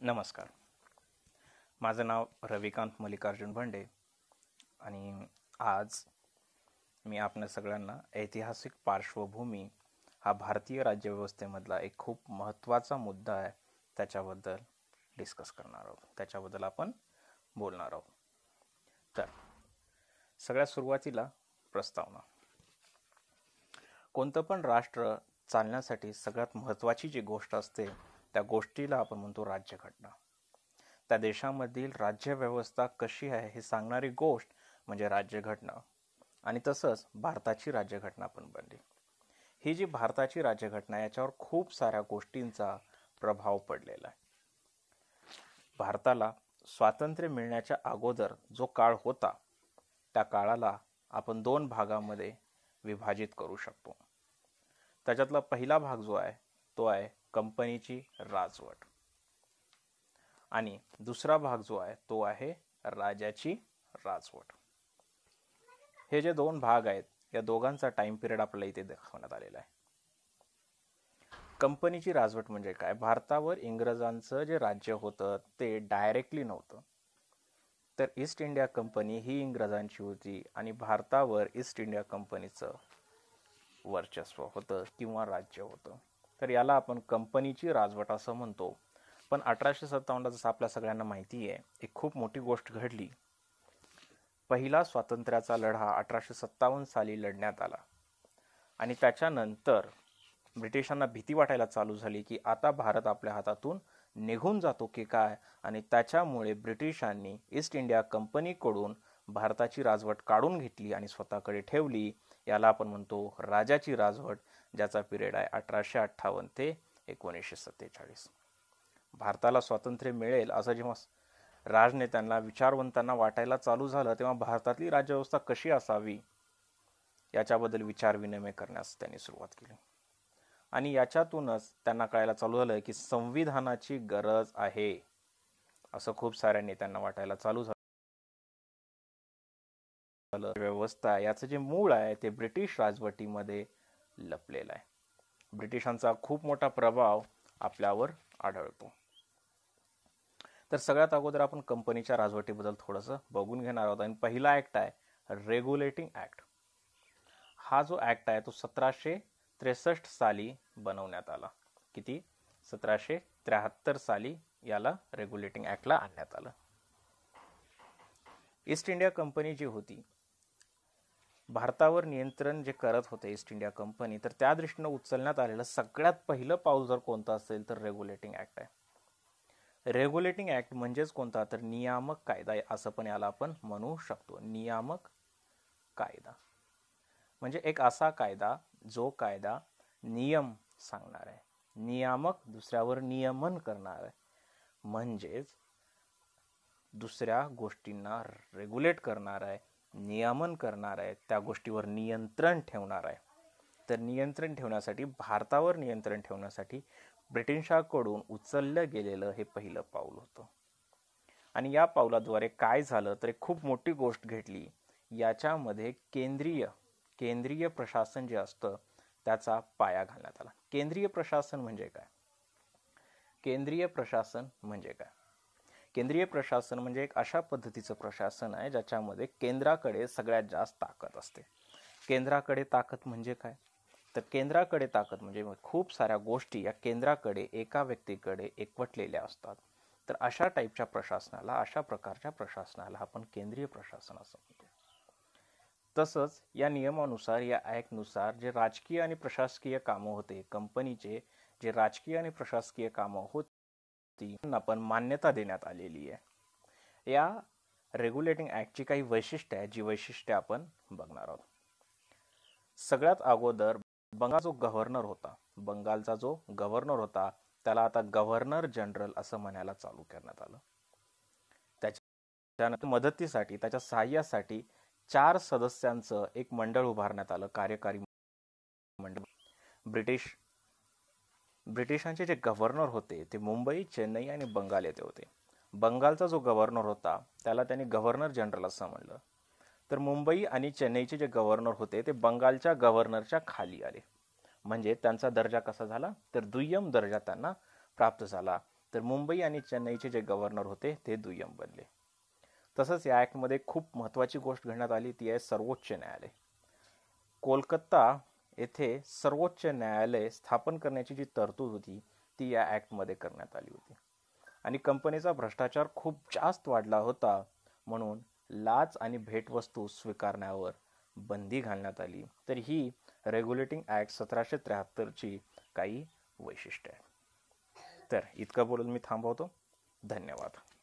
नमस्कार. माझं नाव रविकांत मल्लिकार्जुन भंडे आणि आज मी आपल्या सगळ्यांना ऐतिहासिक पार्श्वभूमी हा भारतीय राज्यव्यवस्थेमधला एक खूप महत्त्वाचा मुद्दा आहे त्याच्याबद्दल डिस्कस करणार आहोत, त्याच्याबद्दल आपण बोलणार आहोत. तर सगळ्यात सुरुवातीला प्रस्तावना. कोणतं पण राष्ट्र चालण्यासाठी सगळ्यात महत्त्वाची जी गोष्ट असते त्या गोष्टीला आपण म्हणतो राज्यघटना. त्या देशामधील राज्यव्यवस्था कशी आहे हे सांगणारी गोष्ट म्हणजे राज्यघटना. आणि तसंच भारताची राज्यघटना पण बनली. ही जी भारताची राज्यघटना याच्यावर खूप साऱ्या गोष्टींचा प्रभाव पडलेला आहे. भारताला स्वातंत्र्य मिळण्याच्या अगोदर जो काळ होता त्या काळाला आपण 2 भागामध्ये विभाजित करू शकतो. त्याच्यातला पहिला भाग जो आहे तो आहे कंपनीची राजवट आणि दुसरा भाग जो आहे तो आहे राजाची राजवट. हे जे 2 भाग आहेत या दोघांचा टाइम पिरियड आपल्याला इथे दाखवण्यात आलेला आहे. कंपनीची राजवट म्हणजे काय? भारतावर इंग्रजांचं जे राज्य होतं ते डायरेक्टली नव्हतं, तर ईस्ट इंडिया कंपनी ही इंग्रजांची होती आणि भारतावर ईस्ट इंडिया कंपनीचं वर्चस्व होतं किंवा राज्य होतं. तर याला आपण कंपनीची राजवट असं म्हणतो. पण 1857 जसं आपल्या सगळ्यांना माहिती आहे एक खूप मोठी गोष्ट घडली. पहिला स्वातंत्र्याचा लढा 1857 साली लढण्यात आला आणि त्याच्यानंतर ब्रिटिशांना भीती वाटायला चालू झाली की आता भारत आपल्या हातातून निघून जातो की काय, आणि त्याच्यामुळे ब्रिटिशांनी ईस्ट इंडिया कंपनीकडून भारताची राजवट काढून घेतली आणि स्वतःकडे ठेवली. याला आपण म्हणतो राजाची राजवट, ज्याचा पिरियड आहे 1858 ते 1947. भारताला स्वातंत्र्य मिळेल असं जेव्हा राजनेत्यांना विचारवंतांना वाटायला चालू झालं तेव्हा भारतातली राज्यव्यवस्था कशी असावी याच्याबद्दल विचारविनिमय करण्यास त्यांनी सुरुवात केली. आणि याच्यातूनच त्यांना कळायला चालू झालं की संविधानाची गरज आहे असं खूप साऱ्या नेत्यांना वाटायला चालू झालं. व्यवस्था याचं जे मूळ आहे ते ब्रिटिश राजवटीमध्ये लपलेलं आहे. ब्रिटिशांचा खूप मोठा प्रभाव आपल्यावर आढळतो. तर सगळ्यात अगोदर आपण कंपनीच्या राजवटीबद्दल थोडंसं बघून घेणार आहोत. आणि पहिला ऍक्ट आहे रेग्युलेटिंग ऍक्ट. हा जो ऍक्ट आहे तो 1763 साली बनवण्यात आला. किती? 1773 साली याला रेग्युलेटिंग ऍक्टला आणण्यात आलं. ईस्ट इंडिया कंपनी जी होती भारतावर नियंत्रण जे करत होते ईस्ट इंडिया कंपनी, तर त्या दृष्टीनं उचलण्यात आलेलं सगळ्यात पहिलं पाऊल जर कोणतं असेल तर रेग्युलेटिंग ऍक्ट आहे. रेग्युलेटिंग ऍक्ट म्हणजेच कोणता? तर नियामक कायदा असं पण याला आपण म्हणू शकतो. नियामक कायदा म्हणजे एक असा कायदा जो कायदा नियम सांगणार आहे, नियामक दुसऱ्यावर नियमन करणार आहे, म्हणजेच दुसऱ्या गोष्टींना रेग्युलेट करणार आहे, नियमन करणार आहे, त्या गोष्टीवर नियंत्रण ठेवणार आहे. तर नियंत्रण ठेवण्यासाठी, भारतावर नियंत्रण ठेवण्यासाठी ब्रिटिशांकडून उचललं गेलेलं हे पहिलं पाऊल होतं. आणि या पावलाद्वारे काय झालं तर एक खूप मोठी गोष्ट घडली. याच्यामध्ये केंद्रीय प्रशासन जे असतं त्याचा पाया घालण्यात आला. केंद्रीय प्रशासन म्हणजे काय? केंद्रीय प्रशासन म्हणजे काय? केंद्रीय प्रशासन म्हणजे एक अशा पद्धतीचं प्रशासन आहे ज्याच्यामध्ये केंद्राकडे सगळ्यात जास्त ताकद असते. केंद्राकडे ताकद म्हणजे काय? तर केंद्राकडे ताकद म्हणजे खूप साऱ्या गोष्टी या केंद्राकडे एका व्यक्तीकडे एकवटलेल्या असतात. तर अशा टाईपच्या प्रशासनाला, अशा प्रकारच्या प्रशासनाला आपण केंद्रीय प्रशासन असं म्हणतो. तसंच या नियमानुसार, या ॲक्टनुसार जे राजकीय आणि प्रशासकीय कामं होते, कंपनीचे जे राजकीय आणि प्रशासकीय कामं होती त्यांना पण मान्यता देण्यात आलेली आहे. या रेग्युलेटिंग ॲक्टची काही वैशिष्ट्ये आहेत, जी वैशिष्ट्ये आपण बघणार आहोत. सगळ्यात अगोदर बंगालचा जो गव्हर्नर होता त्याला आता गव्हर्नर जनरल असं म्हणायला चालू करण्यात आलं. त्याच्यानंतर मदतीसाठी, त्याच्या सहाय्यासाठी 4 सदस्यांचं एक मंडळ उभारण्यात आलं, कार्यकारी मंडळ. ब्रिटिशांचे जे गव्हर्नर होते ते मुंबई, चेन्नई आणि बंगाल येथे होते. बंगालचा जो गव्हर्नर होता त्याला त्यांनी गव्हर्नर जनरल असं म्हणलं. तर मुंबई आणि चेन्नईचे जे गव्हर्नर होते ते बंगालच्या गव्हर्नरच्या खाली आले. म्हणजे त्यांचा दर्जा कसा झाला तर दुय्यम दर्जा त्यांना प्राप्त झाला. तर मुंबई आणि चेन्नईचे जे गव्हर्नर होते ते दुय्यम बनले. तसंच या ॲक्टमध्ये खूप महत्त्वाची गोष्ट घडण्यात आली, ती आहे सर्वोच्च न्यायालय. कोलकाता येथे सर्वोच्च न्यायालय स्थापन करण्याची जी तरतूद होती ती या ॲक्टमध्ये करण्यात आली होती. आणि कंपनीचा भ्रष्टाचार खूप जास्त वाढला होता, म्हणून लाच आणि भेटवस्तू स्वीकारण्यावर बंदी घालण्यात आली. तर ही रेग्युलेटिंग ॲक्ट 1773ची काही वैशिष्ट्ये आहेत. तर इतकं बोलून मी थांबवतो. धन्यवाद.